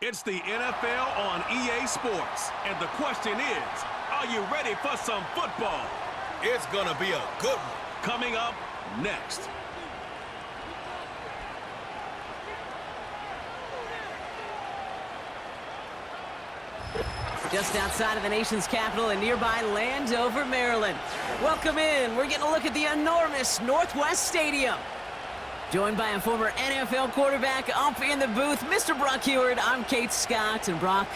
It's the NFL on EA Sports, and the question is, are you ready for some football? It's gonna be a good one. Coming up next. Just outside of the nation's capital in nearby Landover, Maryland. Welcome in. We're getting a look at the enormous Northwest Stadium. Joined by a former NFL quarterback up in the booth, Mr. Brock Heward. I'm Kate Scott, and Brock,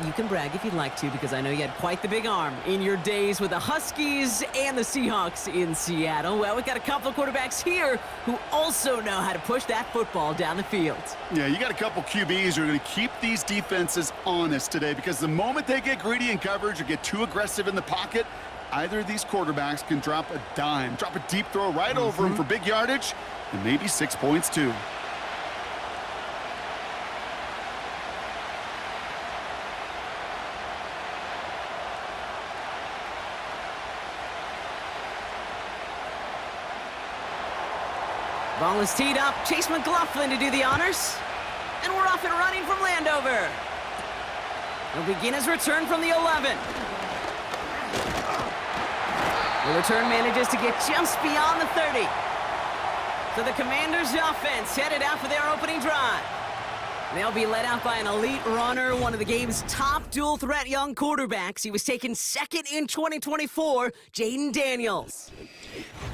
you can brag if you'd like to, because I know you had quite the big arm in your days with the Huskies and the Seahawks in Seattle. Well, we've got a couple of quarterbacks here who also know how to push that football down the field. Yeah, you got a couple QBs who are going to keep these defenses honest today, because the moment they get greedy in coverage or get too aggressive in the pocket, either of these quarterbacks can drop a dime, drop a deep throw right over them for big yardage, and maybe 6 points too. Ball is teed up. Chase McLaughlin to do the honors. And we're off and running from Landover. He'll begin his return from the 11. The return manages to get just beyond the 30. So the Commanders' offense headed out for their opening drive. They'll be led out by an elite runner, one of the game's top dual-threat young quarterbacks. He was taken second in 2024, Jayden Daniels.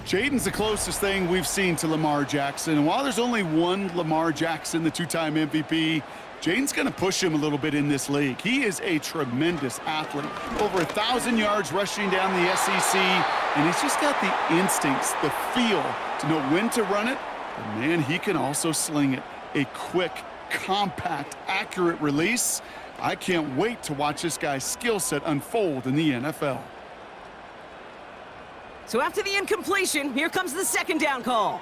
Jayden's the closest thing we've seen to Lamar Jackson. And while there's only one Lamar Jackson, the two-time MVP, Jayden's going to push him a little bit in this league. He is a tremendous athlete. Over 1,000 yards rushing down the SEC, and he's just got the instincts, the feel to know when to run it. But man, he can also sling it. A quick, compact, accurate release. I can't wait to watch this guy's skill set unfold in the NFL. So after the incompletion, here comes the second down call.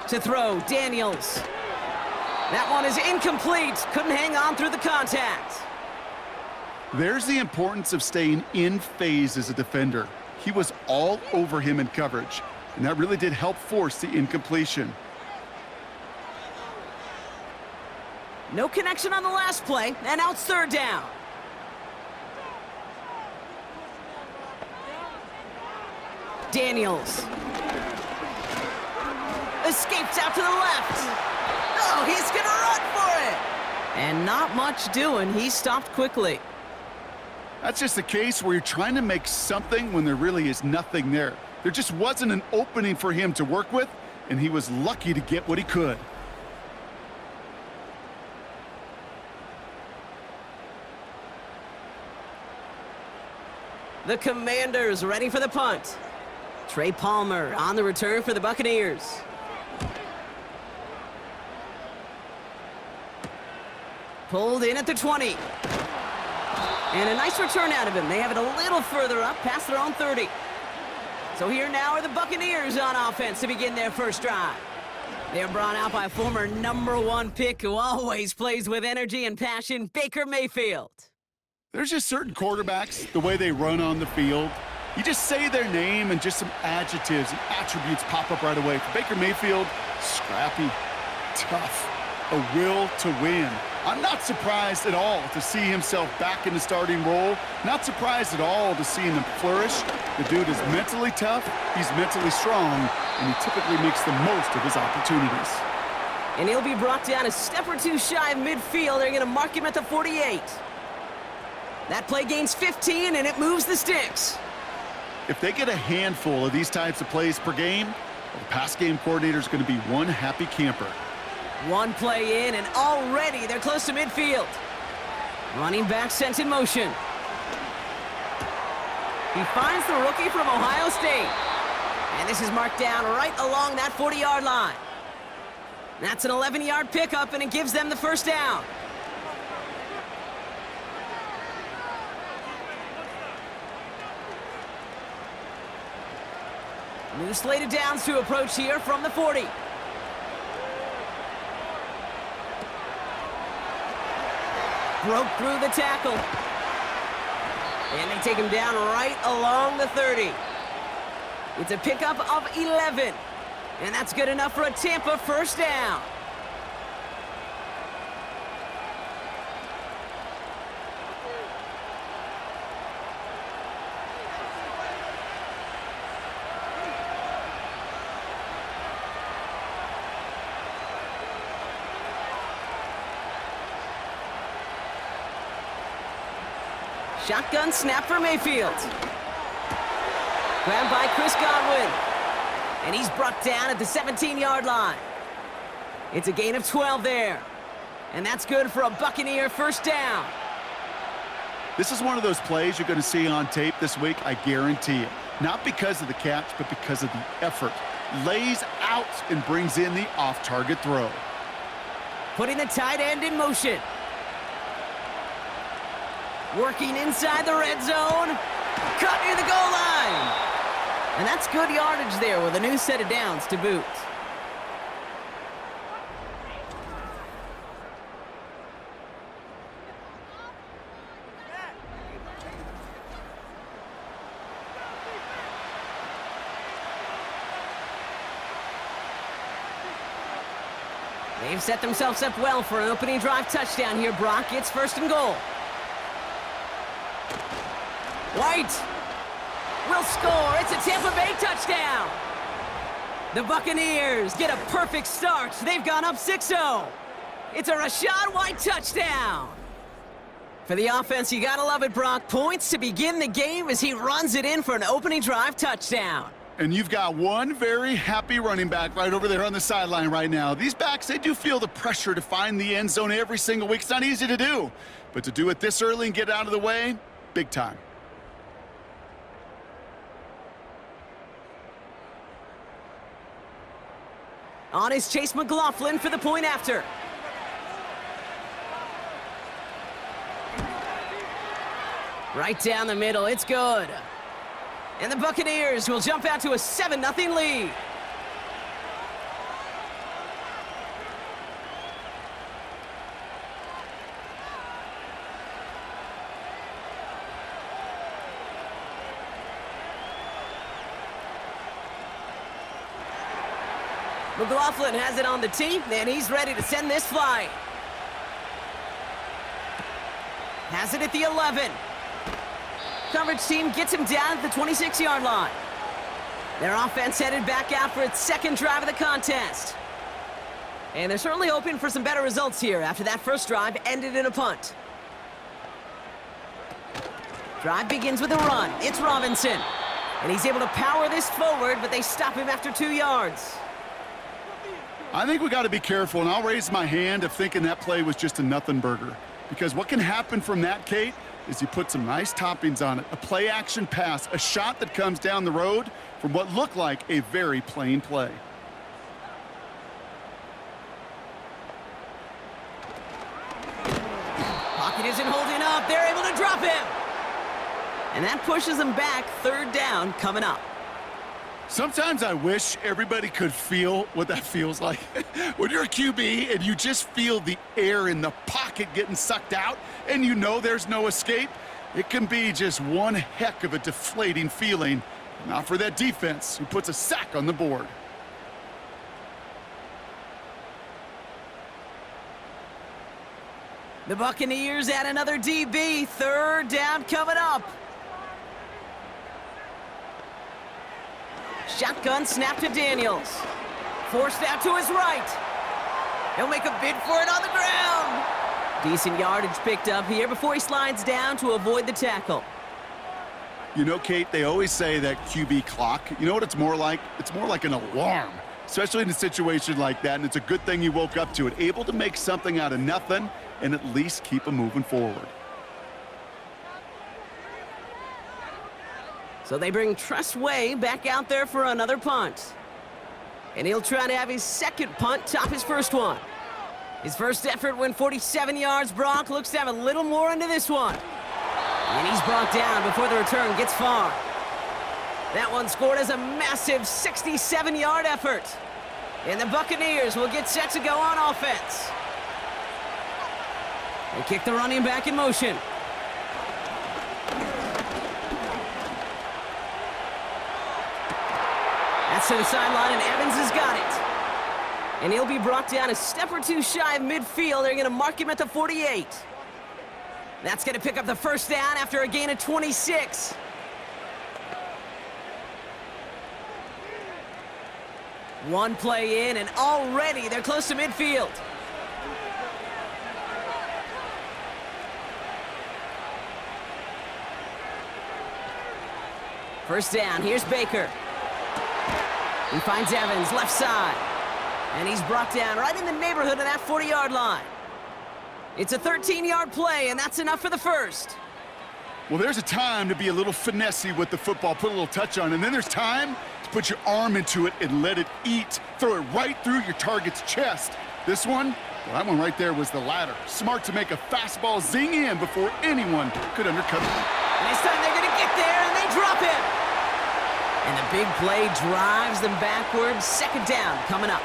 To throw, Daniels. That one is incomplete. Couldn't hang on through the contact. There's the importance of staying in phase as a defender. He was all over him in coverage, and that really did help force the incompletion. No connection on the last play, and now it's third down. Daniels. Escapes out to the left. Oh, he's gonna run for it. And not much doing. He stopped quickly. That's just a case where you're trying to make something when there really is nothing there. There just wasn't an opening for him to work with, and he was lucky to get what he could. The Commanders ready for the punt. Trey Palmer on the return for the Buccaneers. Pulled in at the 20. And a nice return out of him. They have it a little further up, past their own 30. So here now are the Buccaneers on offense to begin their first drive. They're brought out by a former #1 pick who always plays with energy and passion, Baker Mayfield. There's just certain quarterbacks, the way they run on the field. You just say their name and just some adjectives and attributes pop up right away. For Baker Mayfield, scrappy, tough, a will to win. I'm not surprised at all to see himself back in the starting role. Not surprised at all to see him flourish. The dude is mentally tough, he's mentally strong, and he typically makes the most of his opportunities. And he'll be brought down a step or two shy of midfield. They're going to mark him at the 48. That play gains 15, and it moves the sticks. If they get a handful of these types of plays per game, the pass game coordinator is going to be one happy camper. One play in, and already they're close to midfield. Running back sent in motion. He finds the rookie from Ohio State. And this is marked down right along that 40-yard line. That's an 11-yard pickup, and it gives them the first down. New slate of downs to approach here from the 40. Broke through the tackle. And they take him down right along the 30. It's a pickup of 11. And that's good enough for a Tampa first down. Shotgun snap for Mayfield. Grabbed by Chris Godwin. And he's brought down at the 17-yard line. It's a gain of 12 there. And that's good for a Buccaneer first down. This is one of those plays you're going to see on tape this week, I guarantee it. Not because of the catch, but because of the effort. Lays out and brings in the off-target throw. Putting the tight end in motion. Working inside the red zone. Cut near the goal line. And that's good yardage there with a new set of downs to boot. They've set themselves up well for an opening drive touchdown here, Brock. It's first and goal. White will score. It's a Tampa Bay touchdown. The Buccaneers get a perfect start. They've gone up 6-0. It's a Rachaad White touchdown. For the offense, you gotta love it, Brock. Points to begin the game as he runs it in for an opening drive touchdown. And you've got one very happy running back right over there on the sideline right now. These backs, they do feel the pressure to find the end zone every single week. It's not easy to do, but to do it this early and get out of the way, big time. On is Chase McLaughlin for the point after. Right down the middle, it's good. And the Buccaneers will jump out to a 7-0 lead. McLaughlin has it on the tee, and he's ready to send this flying. Has it at the 11. Coverage team gets him down at the 26-yard line. Their offense headed back out for its second drive of the contest. And they're certainly hoping for some better results here after that first drive ended in a punt. Drive begins with a run. It's Robinson. And he's able to power this forward, but they stop him after 2 yards. I think we got to be careful, and I'll raise my hand of thinking that play was just a nothing burger. Because what can happen from that, Kate, is you put some nice toppings on it. A play-action pass, a shot that comes down the road from what looked like a very plain play. Pocket isn't holding up. They're able to drop him. And that pushes them back. Third down coming up. Sometimes I wish everybody could feel what that feels like. When you're a QB and you just feel the air in the pocket getting sucked out and you know there's no escape, it can be just one heck of a deflating feeling. Not for that defense who puts a sack on the board. The Buccaneers add another DB. Third down coming up. Shotgun snap to Daniels. Forced out to his right. He'll make a bid for it on the ground. Decent yardage picked up here before he slides down to avoid the tackle. You know, Kate, they always say that QB clock, you know what it's more like? It's more like an alarm, especially in a situation like that, and it's a good thing you woke up to it. Able to make something out of nothing and at least keep them moving forward. So they bring Tressway back out there for another punt. And he'll try to have his second punt top his first one. His first effort went 47 yards. Brock looks to have a little more into this one. And he's brought down before the return gets far. That one scored as a massive 67-yard effort. And the Buccaneers will get set to go on offense. They kick the running back in motion. That's to the sideline, and Evans has got it. And he'll be brought down a step or two shy of midfield. They're going to mark him at the 48. That's going to pick up the first down after a gain of 26. One play in, and already they're close to midfield. First down, here's Baker. He finds Evans, left side. And he's brought down right in the neighborhood of that 40-yard line. It's a 13-yard play, and that's enough for the first. Well, there's a time to be a little finessey with the football, put a little touch on, and then there's time to put your arm into it and let it eat. Throw it right through your target's chest. This one, well, that one right there was the latter. Smart to make a fastball zing in before anyone could undercut it. And this time they're going to get there, and they drop him. And the big play drives them backwards. Second down coming up.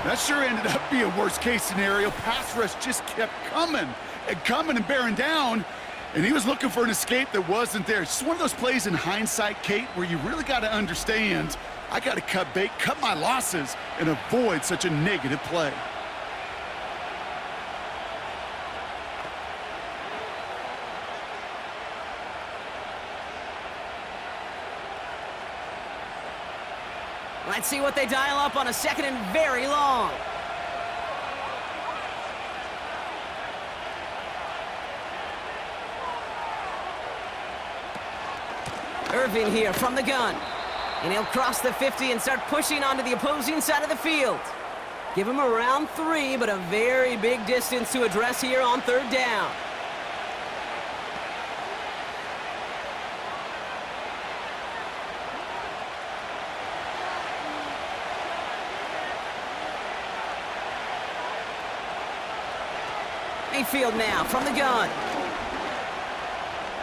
That sure ended up being a worst-case scenario. Pass rush just kept coming and bearing down. And he was looking for an escape that wasn't there. It's just one of those plays in hindsight, Kate, where you really got to understand, I got to cut bait, cut my losses, and avoid such a negative play. Let's see what they dial up on a second and very long. Irving here from the gun. And he'll cross the 50 and start pushing onto the opposing side of the field. Give him around 3, but a very big distance to address here on third down. Mayfield now from the gun.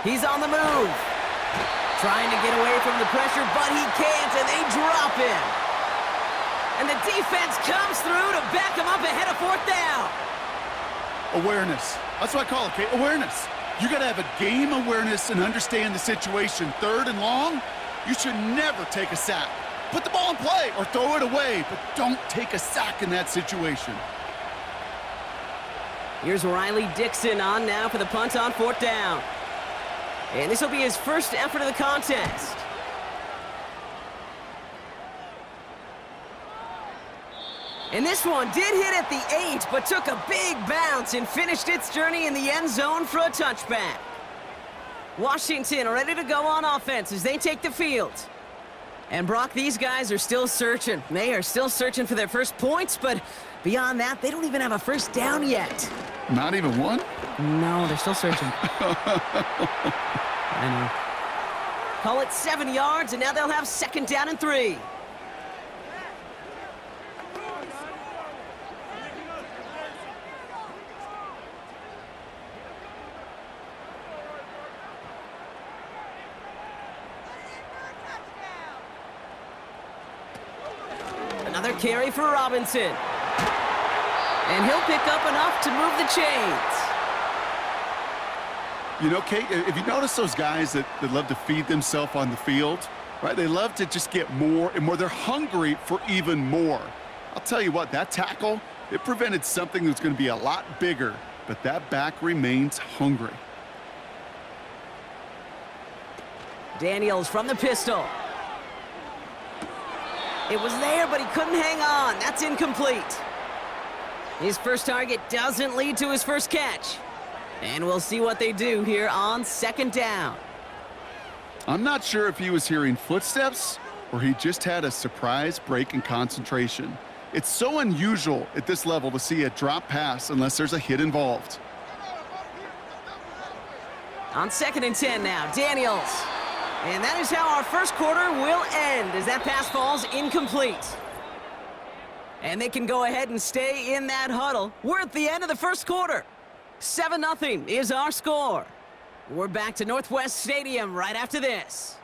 He's on the move. Trying to get away from the pressure, but he can't, and they drop him. And the defense comes through to back him up ahead of fourth down. Awareness. That's what I call it, Kate. Awareness. You got to have a game awareness and understand the situation. Third and long, you should never take a sack. Put the ball in play or throw it away, but don't take a sack in that situation. Here's Riley Dixon on now for the punt on fourth down. And this will be his first effort of the contest. And this one did hit at the 8, but took a big bounce and finished its journey in the end zone for a touchback. Washington ready to go on offense as they take the field. And Brock, these guys are still searching. They are still searching for their first points, but beyond that, they don't even have a first down yet. Not even one? No, they're still searching. I know. Call it 7 yards, and now they'll have second down and 3. Another carry for Robinson. And he'll pick up enough to move the chains. You know, Kate, if you notice those guys that love to feed themselves on the field, right? They love to just get more and more. They're hungry for even more. I'll tell you what, that tackle, it prevented something that's going to be a lot bigger, but that back remains hungry. Daniels from the pistol. It was there, but he couldn't hang on. That's incomplete. His first target doesn't lead to his first catch. And we'll see what they do here on second down. I'm not sure if he was hearing footsteps or he just had a surprise break in concentration. It's so unusual at this level to see a drop pass unless there's a hit involved. On second and 10 now, Daniels. And that is how our first quarter will end as that pass falls incomplete. And they can go ahead and stay in that huddle. We're at the end of the first quarter. 7-0 is our score. We're back to Northwest Stadium right after this.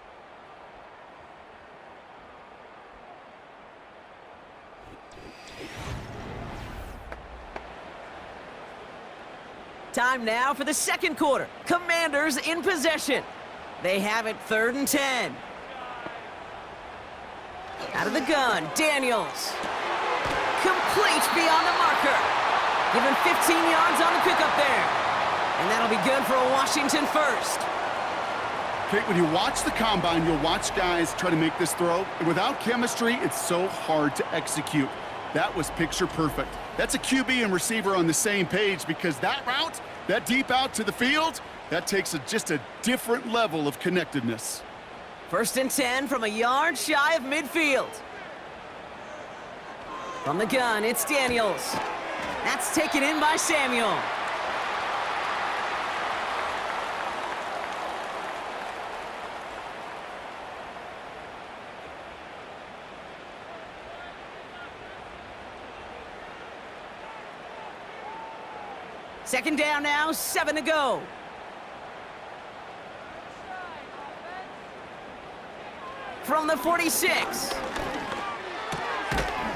Time now for the second quarter. Commanders in possession. They have it 3rd and 10. Out of the gun, Daniels. Complete beyond the marker. Give him 15 yards on the pickup there. And that'll be good for a Washington first. Kate, when you watch the combine, you'll watch guys try to make this throw. And without chemistry, it's so hard to execute. That was picture perfect. That's a QB and receiver on the same page because that route, that deep out to the field, that takes just a different level of connectedness. First and 10 from a yard shy of midfield. From the gun, it's Daniels. That's taken in by Samuel. Second down now, 7 to go. From the 46.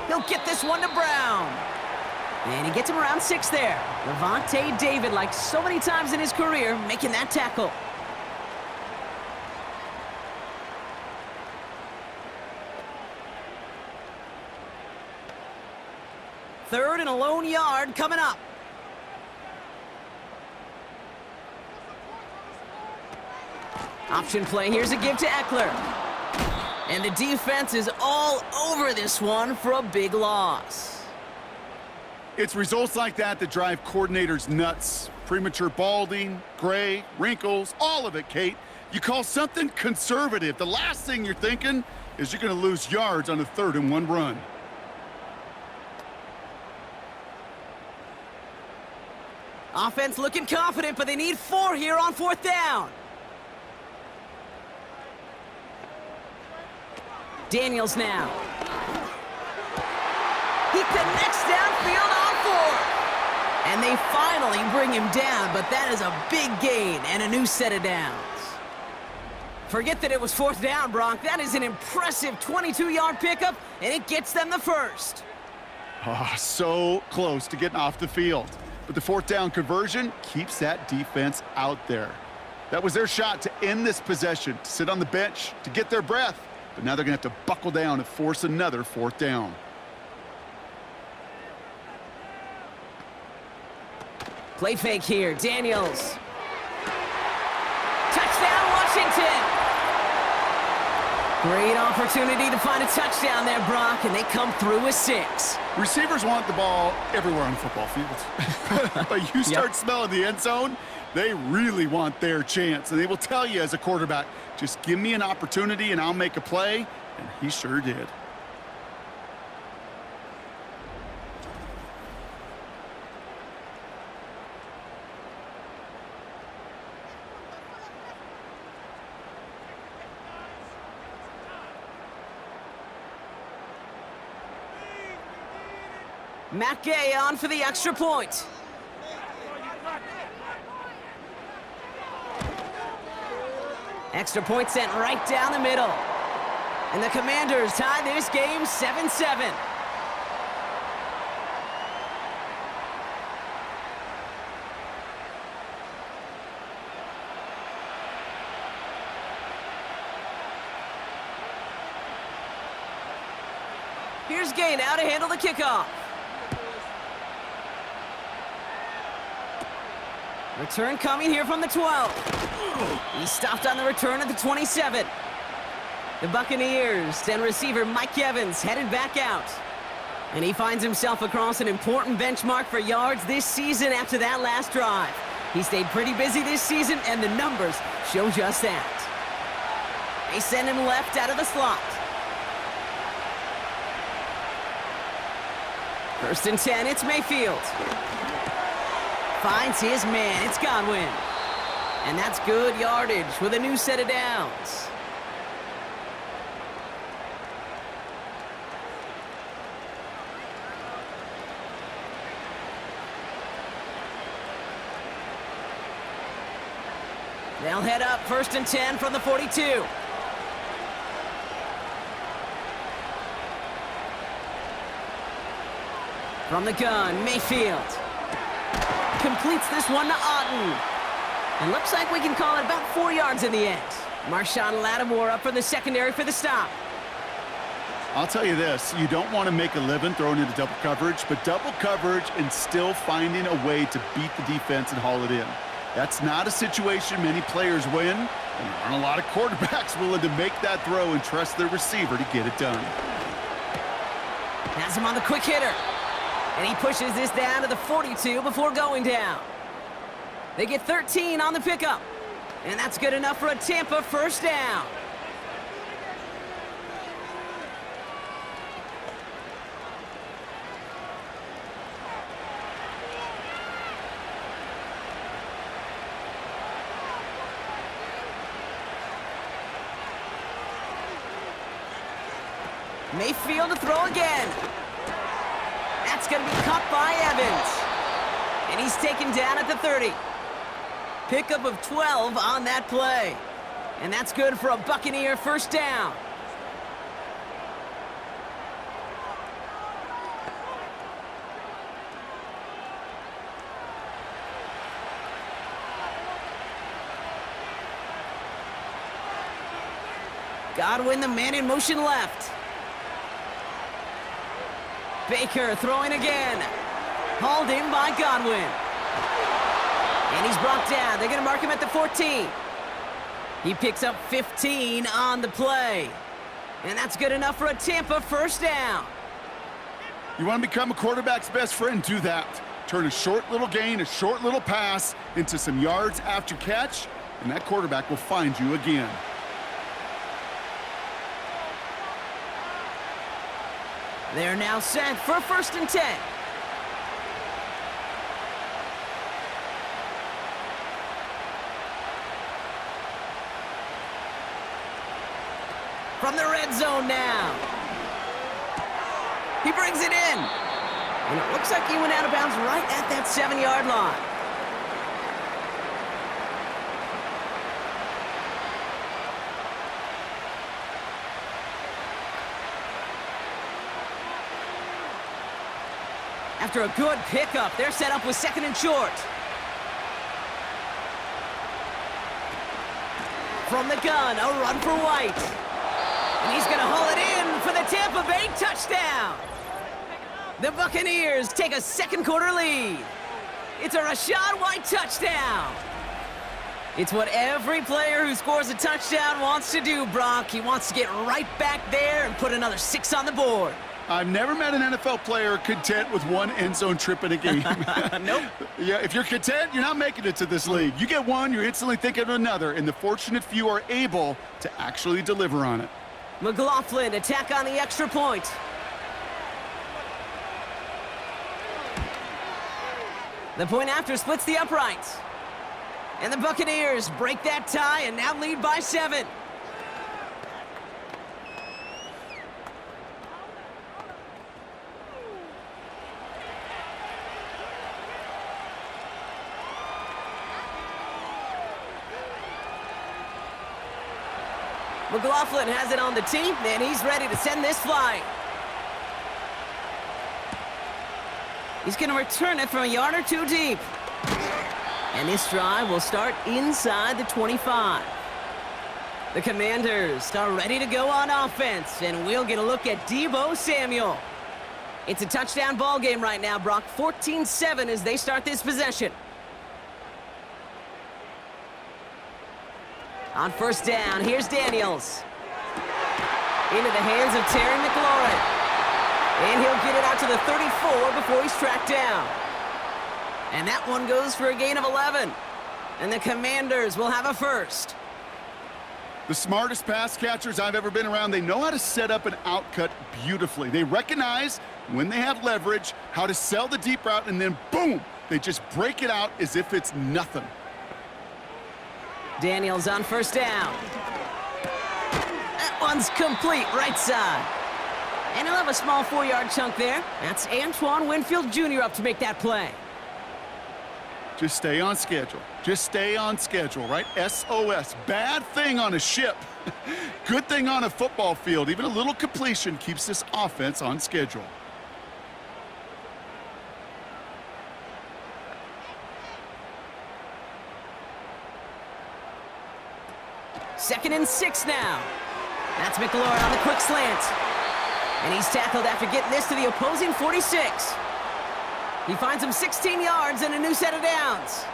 He'll get this one to Brown. And he gets him around 6 there. Levante David, like so many times in his career, making that tackle. Third and a lone yard coming up. Option play, here's a give to Eckler. And the defense is all over this one for a big loss. It's results like that that drive coordinators nuts. Premature balding, gray, wrinkles, all of it, Kate. You call something conservative. The last thing you're thinking is you're going to lose yards on a 3rd and 1 run. Offense looking confident, but they need 4 here on 4th down. Daniels now. He connects downfield on 4. And they finally bring him down, but that is a big gain and a new set of downs. Forget that it was 4th down, Bronk. That is an impressive 22-yard pickup, and it gets them the first. Oh, so close to getting off the field. But the 4th down conversion keeps that defense out there. That was their shot to end this possession, to sit on the bench, to get their breath. But now they're going to have to buckle down and force another 4th down. Play fake here, Daniels. Touchdown, Washington! Great opportunity to find a touchdown there, Brock, and they come through with 6. Receivers want the ball everywhere on the football field. But you start smelling the end zone, they really want their chance. And they will tell you as a quarterback, just give me an opportunity and I'll make a play. And he sure did. Matt Gay on for the extra point. Extra point sent right down the middle. And the Commanders tie this game 7-7. Here's Gay now to handle the kickoff. Return coming here from the 12. He stopped on the return at the 27. The Buccaneers and receiver Mike Evans headed back out. And he finds himself across an important benchmark for yards this season after that last drive. He stayed pretty busy this season, and the numbers show just that. They send him left out of the slot. First and 10, it's Mayfield. Finds his man, it's Godwin. And that's good yardage with a new set of downs. They'll head up first and 10 from the 42. From the gun, Mayfield. Completes this one to Otten. And looks like we can call it about 4 yards in the end. Marshawn Lattimore up for the secondary for the stop. I'll tell you this, you don't want to make a living throwing into double coverage, but double coverage and still finding a way to beat the defense and haul it in. That's not a situation many players win, and there aren't a lot of quarterbacks willing to make that throw and trust their receiver to get it done. Has him on the quick hitter. And he pushes this down to the 42 before going down. They get 13 on the pickup. And that's good enough for a Tampa first down. Mayfield to throw again. That's going to be caught by Evans. And he's taken down at the 30. Pickup of 12 on that play. And that's good for a Buccaneer first down. Godwin, the man in motion left. Baker throwing again. Hauled in by Godwin. And he's brought down. They're going to mark him at the 14. He picks up 15 on the play. And that's good enough for a Tampa first down. You want to become a quarterback's best friend? Do that. Turn a short little gain, a short little pass into some yards after catch, and that quarterback will find you again. They're now set for 1st and 10. From the red zone now. He brings it in. And it looks like he went out of bounds right at that 7-yard line. After a good pickup, they're set up with 2nd and short. From the gun, a run for White. And he's going to haul it in for the Tampa Bay touchdown. The Buccaneers take a 2nd quarter lead. It's a Rachaad White touchdown. It's what every player who scores a touchdown wants to do, Brock. He wants to get right back there and put another 6 on the board. I've never met an NFL player content with one end zone trip in a game. Nope. Yeah, if you're content, you're not making it to this league. You get one, you're instantly thinking of another, and the fortunate few are able to actually deliver on it. McLaughlin, attack on the extra point. The point after splits the uprights. And the Buccaneers break that tie and now lead by 7. McLaughlin has it on the tee, and he's ready to send this flying. He's going to return it from a yard or 2 deep. And this drive will start inside the 25. The Commanders are ready to go on offense, and we'll get a look at Deebo Samuel. It's a touchdown ball game right now, Brock. 14-7 as they start this possession. On first down, here's Daniels. Into the hands of Terry McLaurin. And he'll get it out to the 34 before he's tracked down. And that one goes for a gain of 11. And the Commanders will have a first. The smartest pass catchers I've ever been around, they know how to set up an outcut beautifully. They recognize when they have leverage, how to sell the deep route, and then boom, they just break it out as if it's nothing. Daniels on first down. That one's complete, right side. And he'll have a small 4-yard chunk there. That's Antoine Winfield Jr. up to make that play. Just stay on schedule. Just stay on schedule, right? SOS. Bad thing on a ship. Good thing on a football field. Even a little completion keeps this offense on schedule. Second and 6 now. That's McLaurin on the quick slant. And he's tackled after getting this to the opposing 46. He finds him 16 yards and a new set of downs.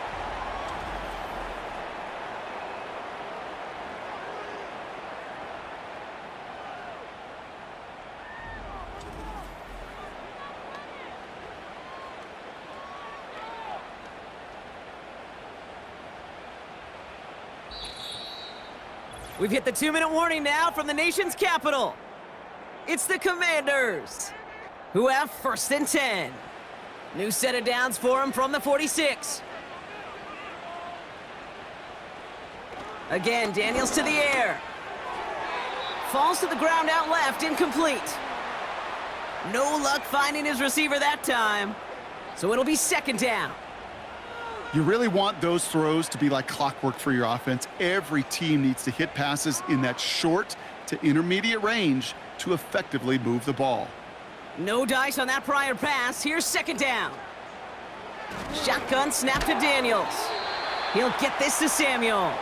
We've hit the 2-minute warning now from the nation's capital. It's the Commanders, who have first and 10. New set of downs for him from the 46. Again, Daniels to the air. Falls to the ground out left, incomplete. No luck finding his receiver that time. So it'll be second down. You really want those throws to be like clockwork for your offense. Every team needs to hit passes in that short to intermediate range to effectively move the ball. No dice on that prior pass. Here's second down. Shotgun snap to Daniels. He'll get this to Samuel.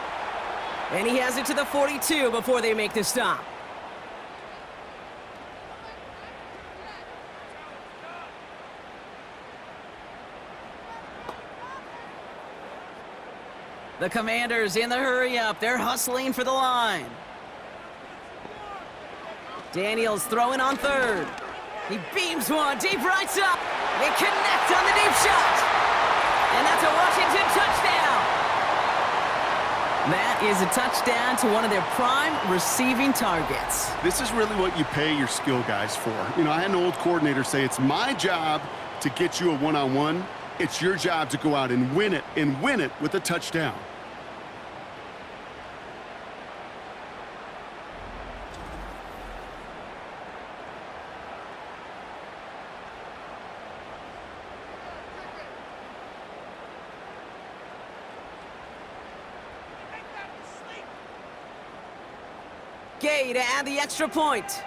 And he has it to the 42 before they make the stop. The Commanders in the hurry-up. They're hustling for the line. Daniels throwing on third. He beams one deep right up. They connect on the deep shot. And that's a Washington touchdown. That is a touchdown to one of their prime receiving targets. This is really what you pay your skill guys for. You know, I had an old coordinator say, it's my job to get you a one-on-one. It's your job to go out and win it with a touchdown. Gay to add the extra point.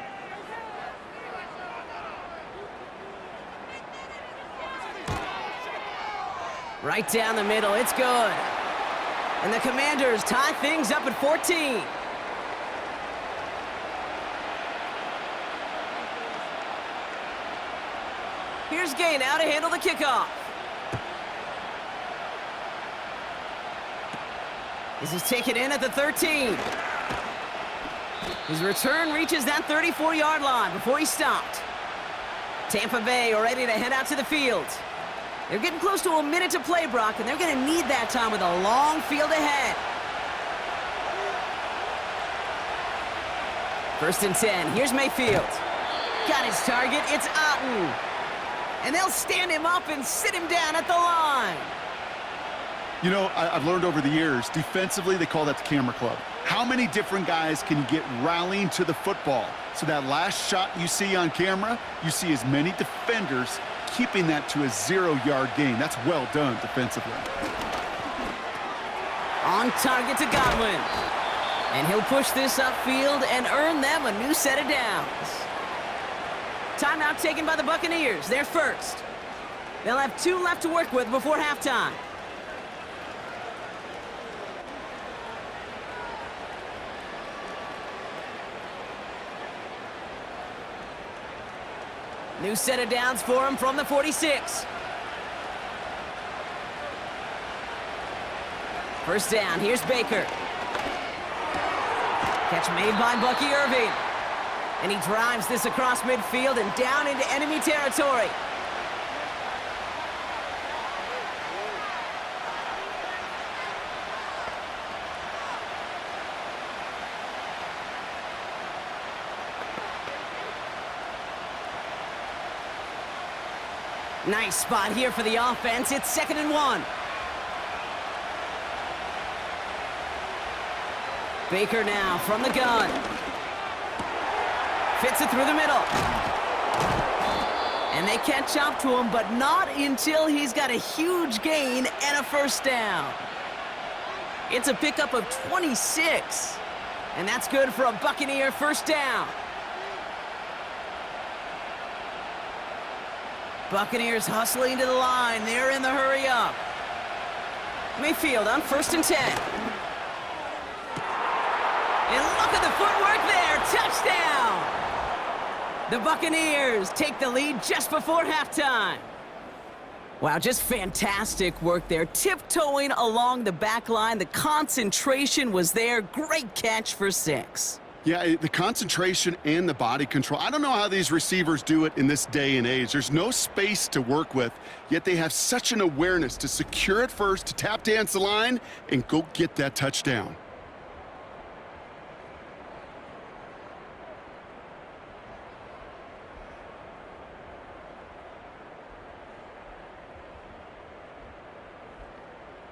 Right down the middle, it's good. And the Commanders tie things up at 14. Here's Gay now to handle the kickoff. This is taken in at the 13. His return reaches that 34-yard line before he stopped. Tampa Bay are ready to head out to the field. They're getting close to a minute to play, Brock, and they're going to need that time with a long field ahead. First and 10. Here's Mayfield. Got his target. It's Otten. And they'll stand him up and sit him down at the line. You know, I've learned over the years, defensively, they call that the camera club. How many different guys can you get rallying to the football? So that last shot you see on camera, you see as many defenders keeping that to a 0-yard gain. That's well done defensively. On target to Godwin. And he'll push this upfield and earn them a new set of downs. Timeout taken by the Buccaneers. They're first. They'll have 2 left to work with before halftime. New set of downs for him from the 46. First down, here's Baker. Catch made by Bucky Irving. And he drives this across midfield and down into enemy territory. Nice spot here for the offense. It's 2nd and 1. Baker now from the gun. Fits it through the middle. And they catch up to him, but not until he's got a huge gain and a first down. It's a pickup of 26. And that's good for a Buccaneer first down. Buccaneers hustling to the line. They're in the hurry-up. Mayfield on 1st and 10. And look at the footwork there. Touchdown! The Buccaneers take the lead just before halftime. Wow, just fantastic work there. Tiptoeing along the back line. The concentration was there. Great catch for 6. Yeah, the concentration and the body control. I don't know how these receivers do it in this day and age. There's no space to work with, yet they have such an awareness to secure it first, to tap dance the line, and go get that touchdown.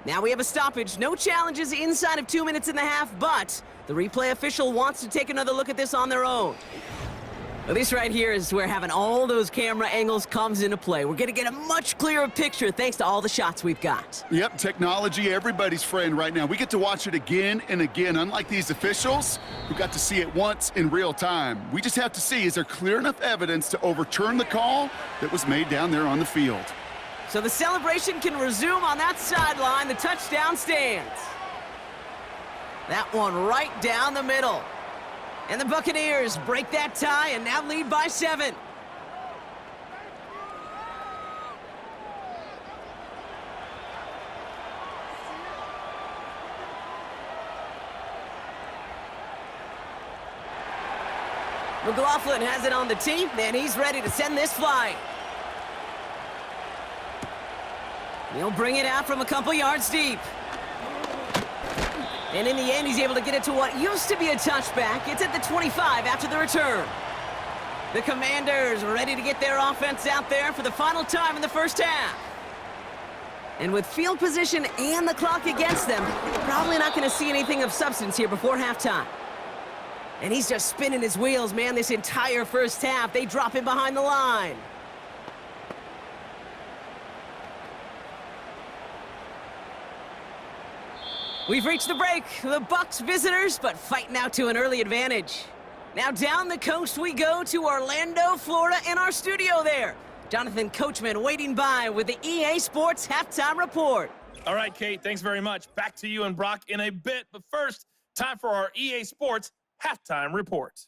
Now we have a stoppage. No challenges inside of 2 minutes and a half, but the replay official wants to take another look at this on their own. Well, this right here is where having all those camera angles comes into play. We're going to get a much clearer picture thanks to all the shots we've got. Yep, technology, everybody's friend right now. We get to watch it again and again. Unlike these officials, who got to see it once in real time. We just have to see, is there clear enough evidence to overturn the call that was made down there on the field? So the celebration can resume on that sideline. The touchdown stands. That one right down the middle. And the Buccaneers break that tie and now lead by 7. McLaughlin has it on the tee, and he's ready to send this flying. He'll bring it out from a couple yards deep. And in the end, he's able to get it to what used to be a touchback. It's at the 25 after the return. The Commanders are ready to get their offense out there for the final time in the first half. And with field position and the clock against them, probably not going to see anything of substance here before halftime. And he's just spinning his wheels, man, this entire first half. They drop him behind the line. We've reached the break. The Bucs visitors, but fighting out to an early advantage. Now down the coast we go to Orlando, Florida, in our studio there. Jonathan Coachman waiting by with the EA Sports Halftime Report. All right, Kate, thanks very much. Back to you and Brock in a bit. But first, time for our EA Sports Halftime Report.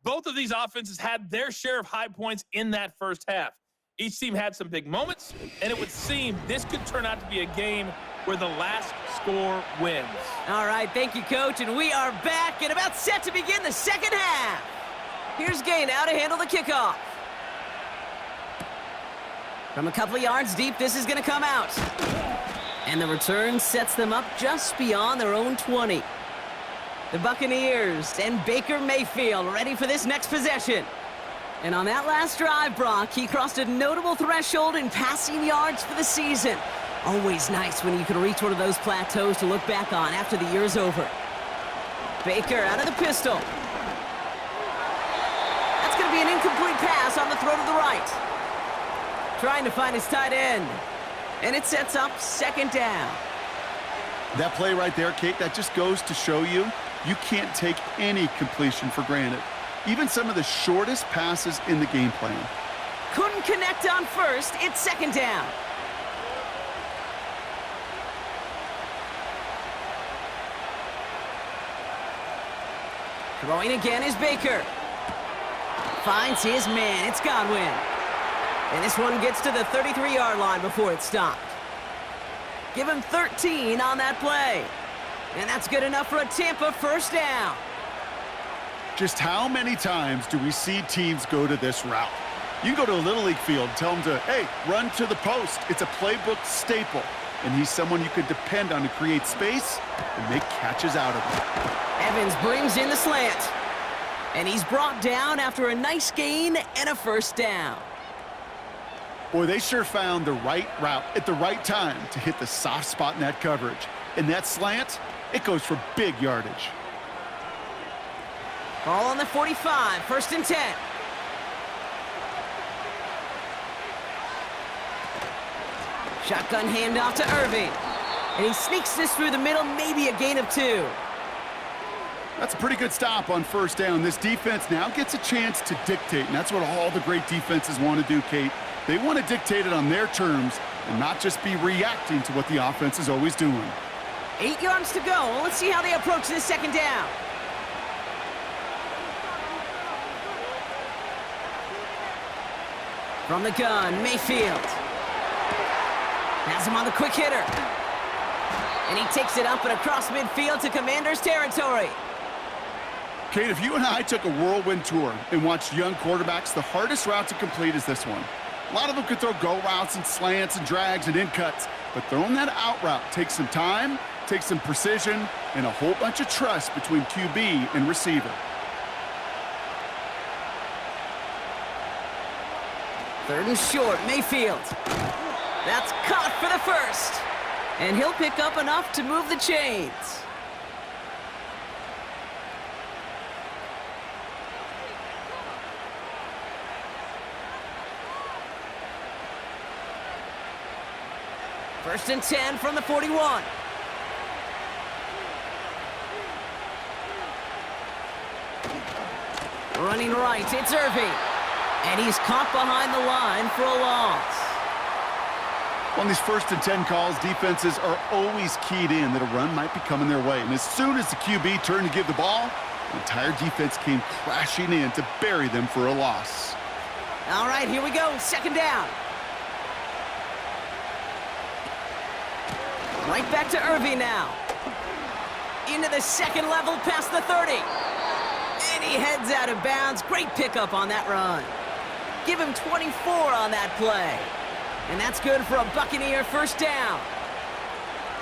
Both of these offenses had their share of high points in that first half. Each team had some big moments, and it would seem this could turn out to be a game where the last score wins. All right, thank you, Coach, and we are back and about set to begin the second half. Here's Gay now to handle the kickoff. From a couple of yards deep, this is going to come out. And the return sets them up just beyond their own 20. The Buccaneers and Baker Mayfield ready for this next possession. And on that last drive, Brock, he crossed a notable threshold in passing yards for the season. Always nice when you can reach one of those plateaus to look back on after the year's over. Baker out of the pistol. That's going to be an incomplete pass on the throw to the right. Trying to find his tight end. And it sets up second down. That play right there, Kate, that just goes to show you, you can't take any completion for granted. Even some of the shortest passes in the game plan. Couldn't connect on first. It's second down. Throwing again is Baker. Finds his man. It's Godwin. And this one gets to the 33-yard line before it's stopped. Give him 13 on that play. And that's good enough for a Tampa first down. Just how many times do we see teams go to this route? You go to a Little League field, tell them to, hey, run to the post. It's a playbook staple. And he's someone you could depend on to create space and make catches out of it. Evans brings in the slant. And he's brought down after a nice gain and a first down. Boy, they sure found the right route at the right time to hit the soft spot in that coverage. And that slant, it goes for big yardage. Ball on the 45, first and 10. Shotgun handoff to Irving. And he sneaks this through the middle, maybe a gain of 2. That's a pretty good stop on first down. This defense now gets a chance to dictate, and that's what all the great defenses want to do, Kate. They want to dictate it on their terms and not just be reacting to what the offense is always doing. 8 yards to go. Let's see how they approach this second down. From the gun, Mayfield. Has him on the quick hitter. And he takes it up and across midfield to Commanders territory. Kate, if you and I took a whirlwind tour and watched young quarterbacks, the hardest route to complete is this one. A lot of them could throw go routes and slants and drags and in cuts, but throwing that out route takes some time, takes some precision, and a whole bunch of trust between QB and receiver. Third and short, Mayfield. That's caught for the first. And he'll pick up enough to move the chains. First and 10 from the 41. Running right, it's Irving. And he's caught behind the line for a loss. On these first and 10 calls, defenses are always keyed in that a run might be coming their way. And as soon as the QB turned to give the ball, the entire defense came crashing in to bury them for a loss. All right, here we go. Second down. Right back to Irving now. Into the second level past the 30. And he heads out of bounds. Great pickup on that run. Give him 24 on that play. And that's good for a Buccaneer first down.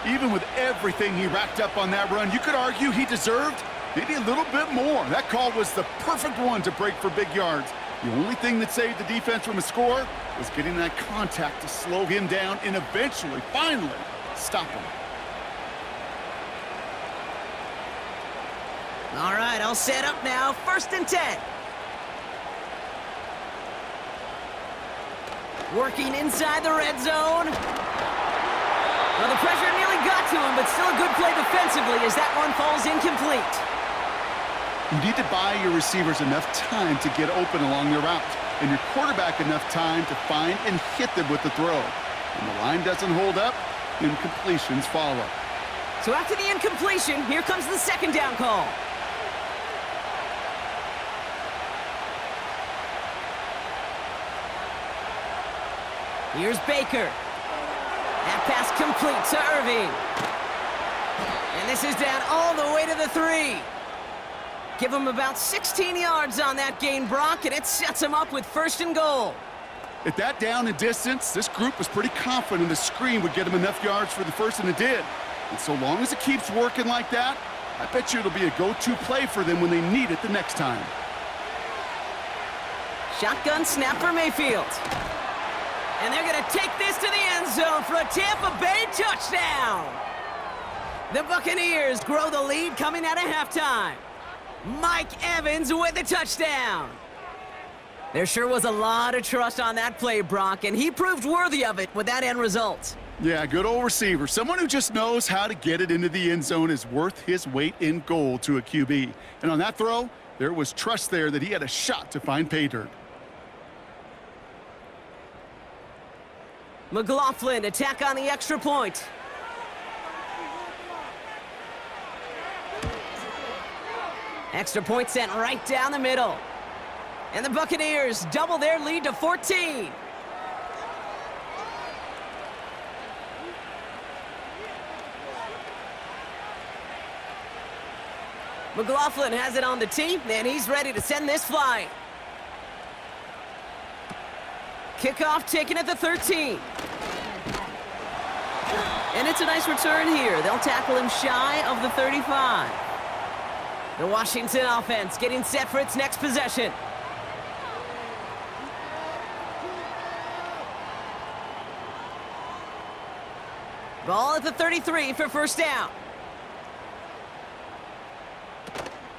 Even with everything he racked up on that run, you could argue he deserved maybe a little bit more. That call was the perfect one to break for big yards. The only thing that saved the defense from a score was getting that contact to slow him down and eventually, finally, stop him. All right, I'll set up now. First and 10. Working inside the red zone. Well, the pressure nearly got to him, but still a good play defensively as that one falls incomplete. You need to buy your receivers enough time to get open along their route, and your quarterback enough time to find and hit them with the throw. When the line doesn't hold up, incompletions follow. So after the incompletion, here comes the second down call. Here's Baker. That pass complete to Irving. And this is down all the way to the 3. Give him about 16 yards on that gain, Brock, and it sets him up with first and goal. At that down and distance, this group was pretty confident the screen would get him enough yards for the first, and it did. And so long as it keeps working like that, I bet you it'll be a go-to play for them when they need it the next time. Shotgun snap for Mayfield. And they're going to take this to the end zone for a Tampa Bay touchdown. The Buccaneers grow the lead coming out of halftime. Mike Evans with the touchdown. There sure was a lot of trust on that play, Brock, and he proved worthy of it with that end result. Yeah, good old receiver. Someone who just knows how to get it into the end zone is worth his weight in gold to a QB. And on that throw, there was trust there that he had a shot to find pay dirt. McLaughlin attack on the extra point. Extra point sent right down the middle. And the Buccaneers double their lead to 14. McLaughlin has it on the tee, and he's ready to send this flying. Kickoff taken at the 13. And it's a nice return here. They'll tackle him shy of the 35. The Washington offense getting set for its next possession. Ball at the 33 for first down.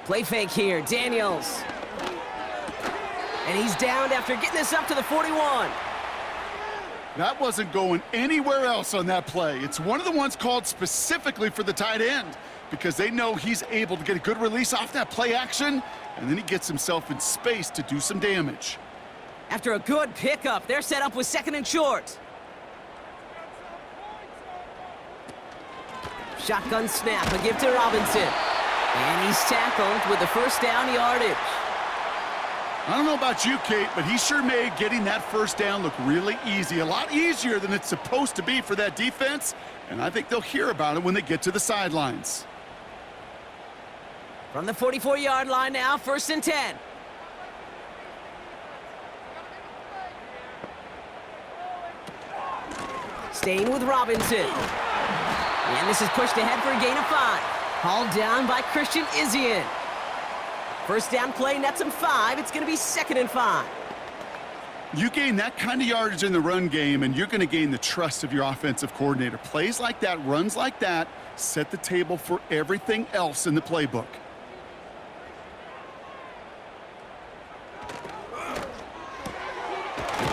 Play fake here, Daniels. And he's downed after getting this up to the 41. That wasn't going anywhere else on that play. It's one of the ones called specifically for the tight end because they know he's able to get a good release off that play action, and then he gets himself in space to do some damage. After a good pickup, they're set up with second and short. Shotgun snap, a give to Robinson. And he's tackled with the first down yardage. I don't know about you, Kate, but he sure made getting that first down look really easy. A lot easier than it's supposed to be for that defense, and I think they'll hear about it when they get to the sidelines. From the 44-yard line now, first and 10. Staying with Robinson. And this is pushed ahead for a gain of 5. Hauled down by Christian Izien. First down play nets him 5. It's going to be second and 5. You gain that kind of yardage in the run game, and you're going to gain the trust of your offensive coordinator. Plays like that, runs like that, set the table for everything else in the playbook.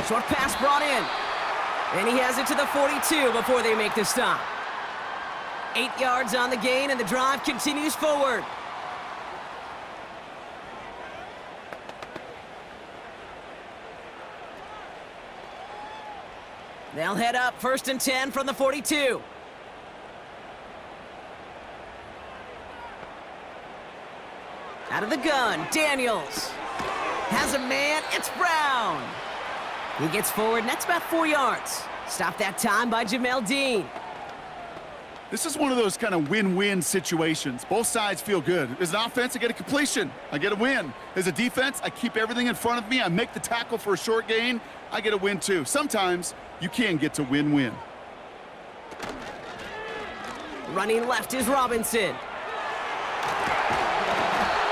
Short pass brought in. And he has it to the 42 before they make the stop. 8 yards on the gain, and the drive continues forward. They'll head up 1st and 10 from the 42. Out of the gun, Daniels. Has a man, it's Brown. He gets forward, and that's about 4 yards. Stopped that time by Jamel Dean. This is one of those kind of win-win situations. Both sides feel good. As an offense, I get a completion. I get a win. As a defense, I keep everything in front of me. I make the tackle for a short gain. I get a win, too. Sometimes you can get to win-win. Running left is Robinson.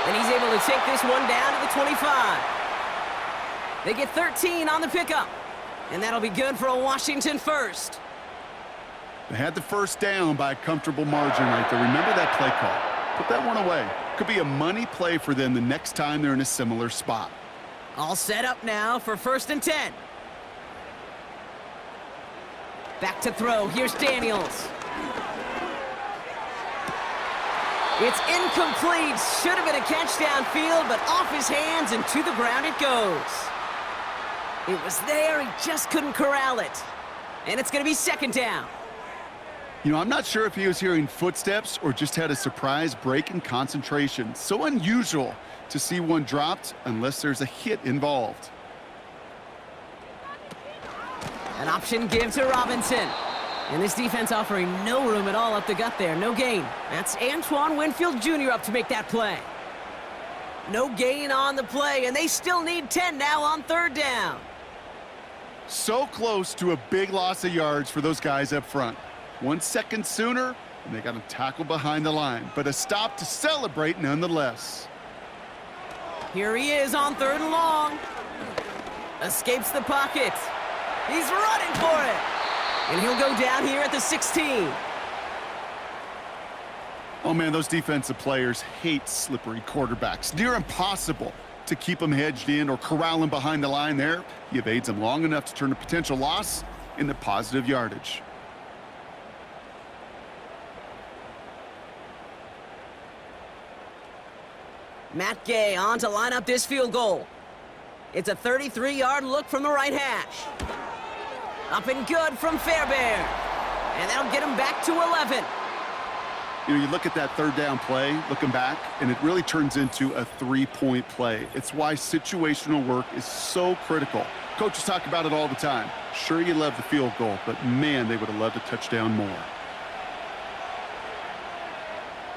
And he's able to take this one down to the 25. They get 13 on the pickup. And that'll be good for a Washington first. They had the first down by a comfortable margin right there. Remember that play call. Put that one away. Could be a money play for them the next time they're in a similar spot. All set up now for 1st and 10. Back to throw. Here's Daniels. It's incomplete. Should have been a catch downfield, but off his hands and to the ground it goes. It was there. He just couldn't corral it. And it's going to be 2nd down. You know, I'm not sure if he was hearing footsteps or just had a surprise break in concentration. So unusual to see one dropped unless there's a hit involved. An option give to Robinson. And this defense offering no room at all up the gut there. No gain. That's Antoine Winfield Jr. up to make that play. No gain on the play, and they still need 10 now on 3rd down. So close to a big loss of yards for those guys up front. 1 second sooner, and they got him tackled behind the line. But a stop to celebrate nonetheless. Here he is on 3rd and long. Escapes the pocket. He's running for it. And he'll go down here at the 16. Oh, man, those defensive players hate slippery quarterbacks. Near impossible to keep them hedged in or corral them behind the line there. You evade them long enough to turn a potential loss into positive yardage. Matt Gay on to line up this field goal. It's a 33-yard look from the right hash. Up and good from Fairbairn. And that'll get him back to 11. You know, you look at that 3rd down play, looking back, and it really turns into a 3-point play. It's why situational work is so critical. Coaches talk about it all the time. Sure, you love the field goal, but man, they would have loved a touchdown more.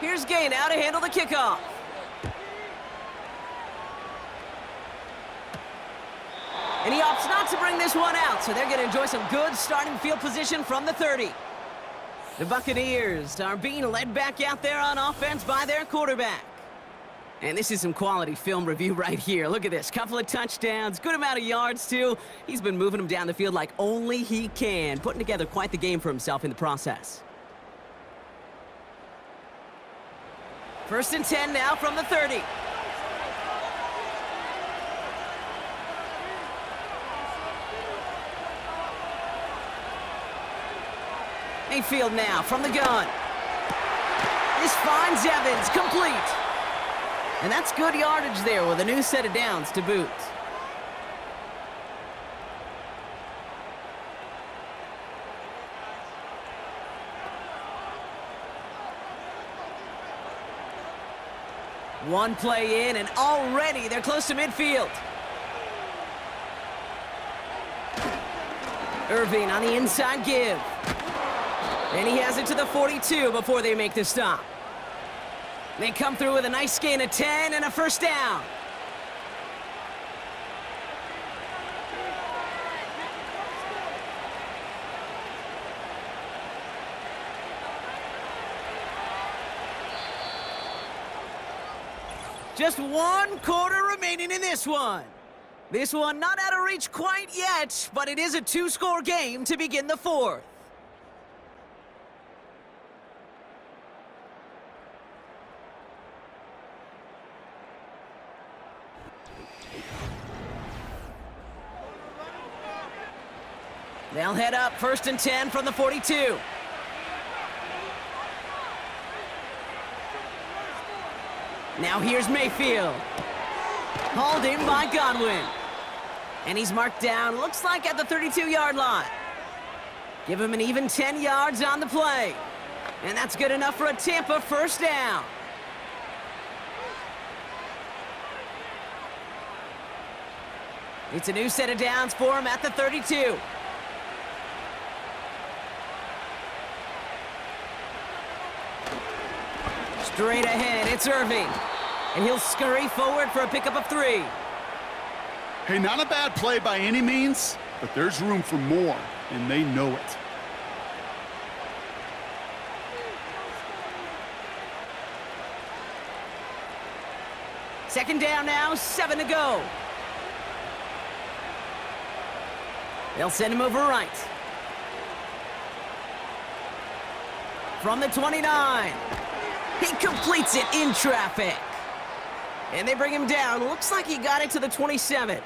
Here's Gay now to handle the kickoff. And he opts not to bring this one out, so they're going to enjoy some good starting field position from the 30. The Buccaneers are being led back out there on offense by their quarterback. And this is some quality film review right here. Look at this. Couple of touchdowns, good amount of yards, too. He's been moving them down the field like only he can, putting together quite the game for himself in the process. 1st and 10 now from the 30. Mayfield now from the gun. This finds Evans, complete. And that's good yardage there with a new set of downs to boot. One play in, and already they're close to midfield. Irving on the inside give. And he has it to the 42 before they make the stop. They come through with a nice gain of 10 and a 1st down. Just 1 quarter remaining in this one. This one not out of reach quite yet, but it is a 2-score game to begin the 4th. They'll head up 1st and 10 from the 42. Now here's Mayfield. Hauled in by Godwin. And he's marked down, looks like at the 32-yard line. Give him an even 10 yards on the play. And that's good enough for a Tampa first down. It's a new set of downs for him at the 32. Straight ahead, it's Irving. And he'll scurry forward for a pickup of 3. Hey, not a bad play by any means, but there's room for more, and they know it. Second down now, 7 to go. They'll send him over right. From the 29. He completes it in traffic. And they bring him down. Looks like he got it to the 27.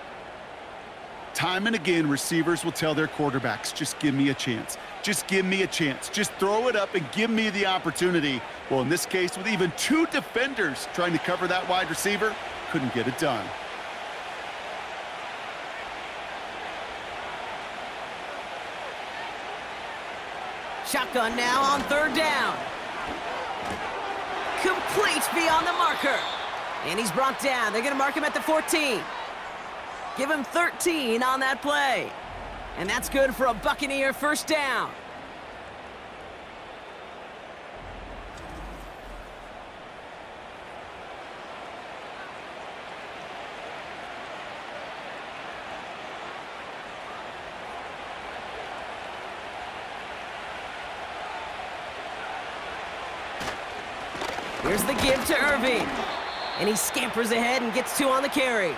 Time and again, receivers will tell their quarterbacks, just give me a chance. Just give me a chance. Just throw it up and give me the opportunity. Well, in this case, with even 2 defenders trying to cover that wide receiver, couldn't get it done. Shotgun now on 3rd down. Complete beyond the marker. And he's brought down. They're going to mark him at the 14. Give him 13 on that play. And that's good for a Buccaneer first down. Here's the give to Irving. And he scampers ahead and gets 2 on the carry.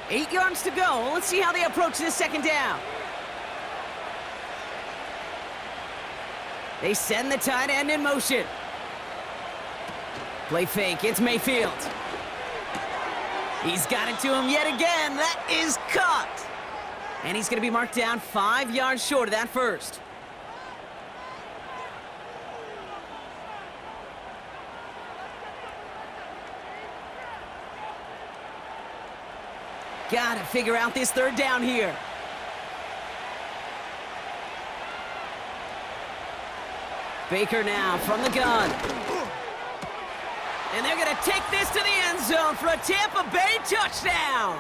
Eight yards to go. Let's see how they approach this second down. They send the tight end in motion. Play fake. It's Mayfield. He's got it to him yet again. That is caught. And he's going to be marked down 5 yards short of that first. Got to figure out this 3rd down here. Baker now from the gun. And they're going to take this to the end zone for a Tampa Bay touchdown.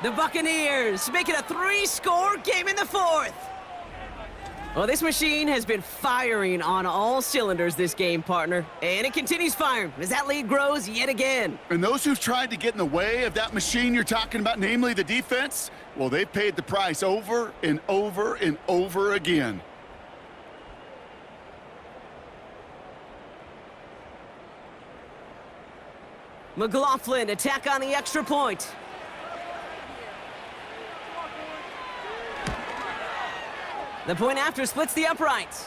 The Buccaneers make it a 3-score game in the 4th. Well, this machine has been firing on all cylinders this game, partner. And it continues firing as that lead grows yet again. And those who've tried to get in the way of that machine you're talking about, namely the defense, well, they've paid the price over and over and over again. McLaughlin attack on the extra point. The point after splits the uprights.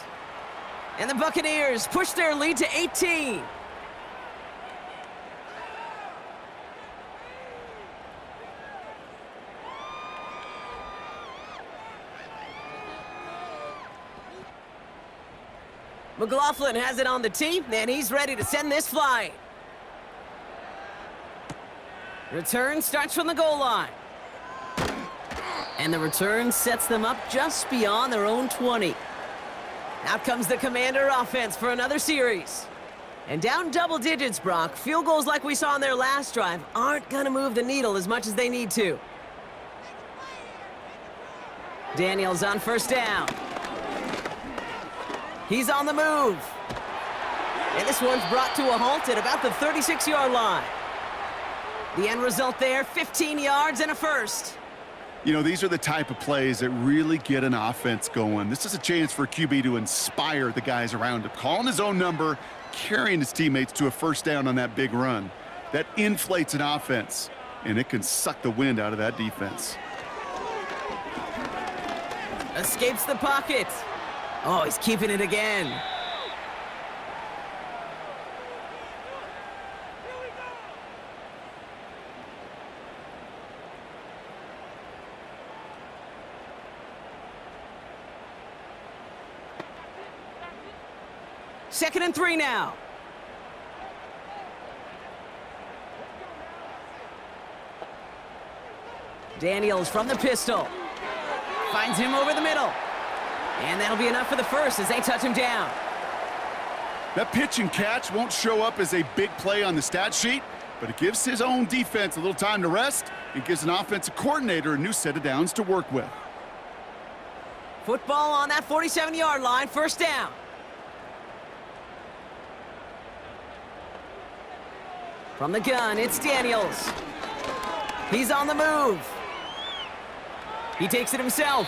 And the Buccaneers push their lead to 18. McLaughlin has it on the tee, and he's ready to send this flying. Return starts from the goal line. And the return sets them up just beyond their own 20. Out comes the Commander offense for another series. And down double digits, Brock. Field goals like we saw on their last drive aren't going to move the needle as much as they need to. Daniels on 1st down. He's on the move. And this one's brought to a halt at about the 36-yard line. The end result there, 15 yards and a first. You know, these are the type of plays that really get an offense going. This is a chance for a QB to inspire the guys around him. Calling his own number, carrying his teammates to a first down on that big run. That inflates an offense, and it can suck the wind out of that defense. Escapes the pocket. Oh, he's keeping it again. Second and 3 now. Daniels from the pistol. Finds him over the middle. And that'll be enough for the first as they touch him down. That pitch and catch won't show up as a big play on the stat sheet, but it gives his own defense a little time to rest and gives an offensive coordinator a new set of downs to work with. Football on that 47-yard line, first down. From the gun, it's Daniels. He's on the move. He takes it himself.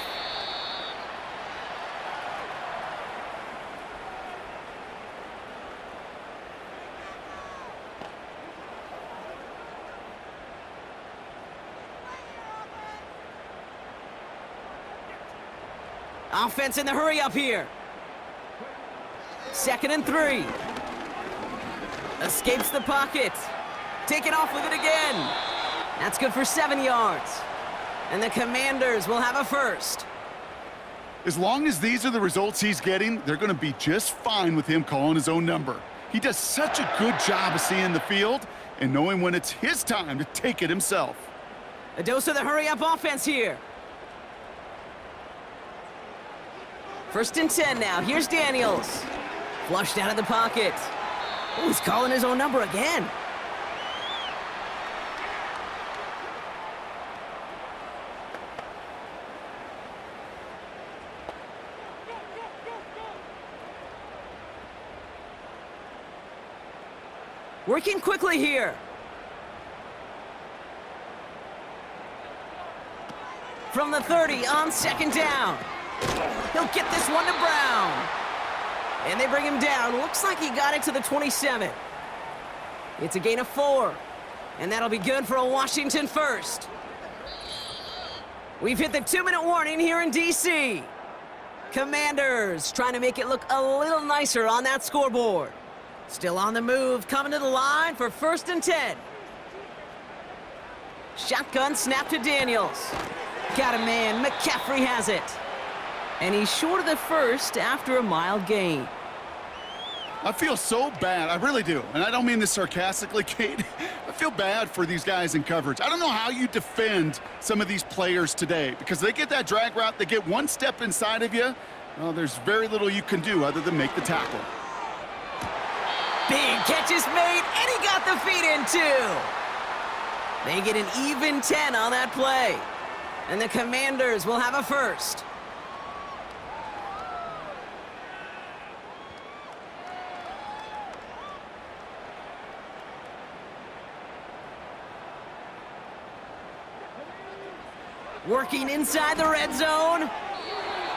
Offense in the hurry up here. Second and 3. Escapes the pocket. Taking off with it again. That's good for 7 yards. And the Commanders will have a first. As long as these are the results he's getting, they're going to be just fine with him calling his own number. He does such a good job of seeing the field and knowing when it's his time to take it himself. A dose of the hurry-up offense here. First and 10 now. Here's Daniels. Flushed out of the pocket. Oh, he's calling his own number again. Working quickly here. From the 30 on second down. He'll get this one to Brown. And they bring him down. Looks like he got it to the 27. It's a gain of 4. And that'll be good for a Washington first. We've hit the 2-minute warning here in D.C. Commanders trying to make it look a little nicer on that scoreboard. Still on the move, coming to the line for first and 10. Shotgun snap to Daniels. Got a man, McCaffrey has it. And he's short of the first after a mild gain. I feel so bad, I really do. And I don't mean this sarcastically, Kate. I feel bad for these guys in coverage. I don't know how you defend some of these players today because they get that drag route, they get one step inside of you. Well, there's very little you can do other than make the tackle. Big catch is made, and he got the feet in too. They get an even 10 on that play. And the Commanders will have a first. Working inside the red zone.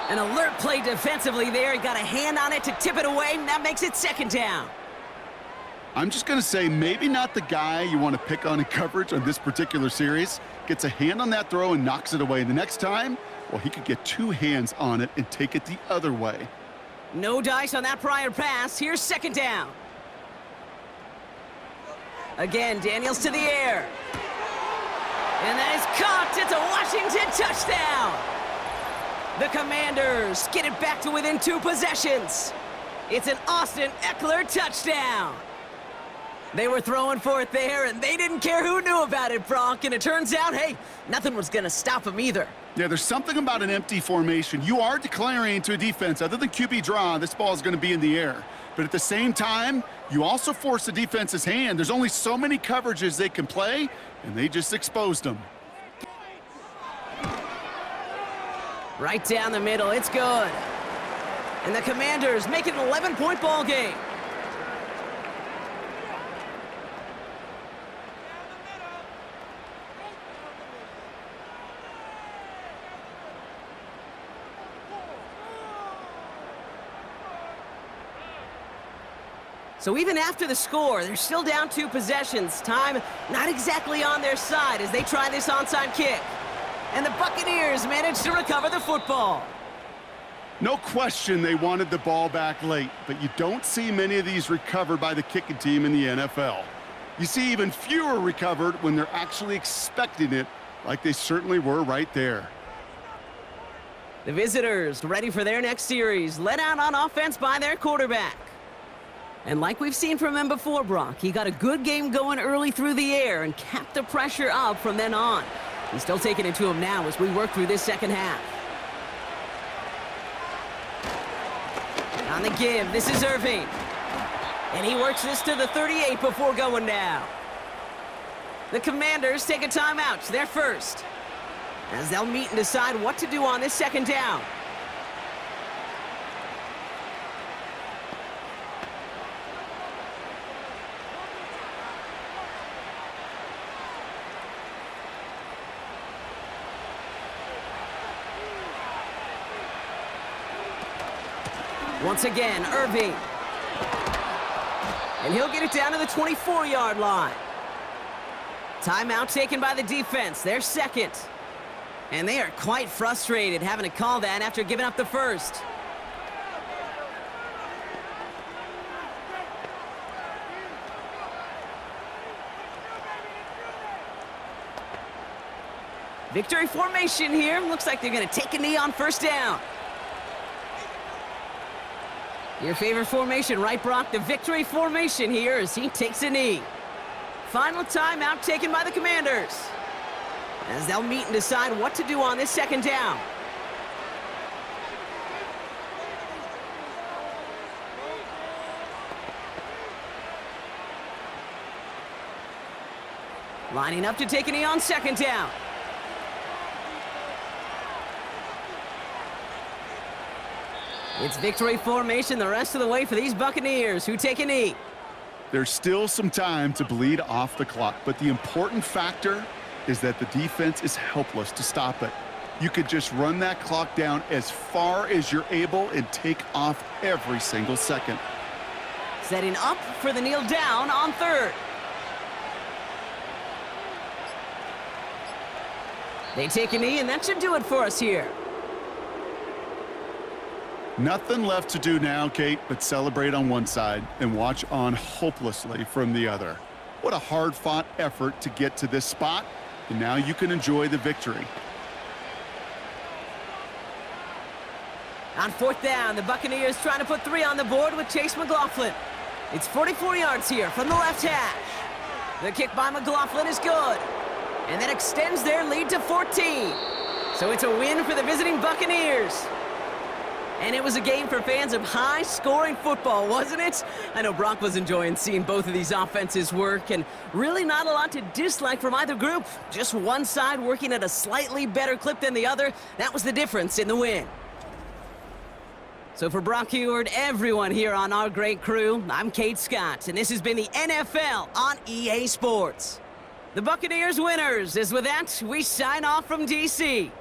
An alert play defensively there. He got a hand on it to tip it away, and that makes it second down. I'm just going to say maybe not the guy you want to pick on in coverage on this particular series. Gets a hand on that throw and knocks it away. The next time, well, he could get 2 hands on it and take it the other way. No dice on that prior pass. Here's second down. Again, Daniels to the air. And that is caught. It's a Washington touchdown. The Commanders get it back to within 2 possessions. It's an Austin Eckler touchdown. They were throwing for it there, and they didn't care who knew about it, Brock. And it turns out, hey, nothing was going to stop them either. Yeah, there's something about an empty formation. You are declaring to a defense, other than QB draw, this ball is going to be in the air. But at the same time, you also force the defense's hand. There's only so many coverages they can play, and they just exposed them. Right down the middle, it's good. And the Commanders make it an 11-point ball game. So even after the score, they're still down 2 possessions. Time not exactly on their side as they try this onside kick. And the Buccaneers manage to recover the football. No question they wanted the ball back late, but you don't see many of these recovered by the kicking team in the NFL. You see even fewer recovered when they're actually expecting it, like they certainly were right there. The visitors ready for their next series, led out on offense by their quarterback. And like we've seen from him before, Brock, he got a good game going early through the air and kept the pressure up from then on. He's still taking it to him now as we work through this second half. On the give, this is Irving. And he works this to the 38 before going down. The Commanders take a timeout, their first, as they'll meet and decide what to do on this second down. Once again, Irving. And he'll get it down to the 24-yard line. Timeout taken by the defense, their second. And they are quite frustrated having to call that after giving up the first. Victory formation here. Looks like they're going to take a knee on first down. Your favorite formation, right, Brock? The victory formation here as he takes a knee. Final timeout taken by the Commanders, as they'll meet and decide what to do on this second down. Lining up to take a knee on second down. It's victory formation the rest of the way for these Buccaneers who take a knee. There's still some time to bleed off the clock, but the important factor is that the defense is helpless to stop it. You could just run that clock down as far as you're able and take off every single second. Setting up for the kneel down on third. They take a knee, and that should do it for us here. Nothing left to do now, Kate, but celebrate on one side and watch on hopelessly from the other. What a hard-fought effort to get to this spot, and now you can enjoy the victory. On fourth down, the Buccaneers trying to put 3 on the board with Chase McLaughlin. It's 44 yards here from the left hash. The kick by McLaughlin is good, and that extends their lead to 14. So it's a win for the visiting Buccaneers. And it was a game for fans of high-scoring football, wasn't it? I know Brock was enjoying seeing both of these offenses work, and really not a lot to dislike from either group. Just one side working at a slightly better clip than the other. That was the difference in the win. So for Brock Heward, everyone here on our great crew, I'm Kate Scott, and this has been the NFL on EA Sports. The Buccaneers winners, as with that, we sign off from D.C.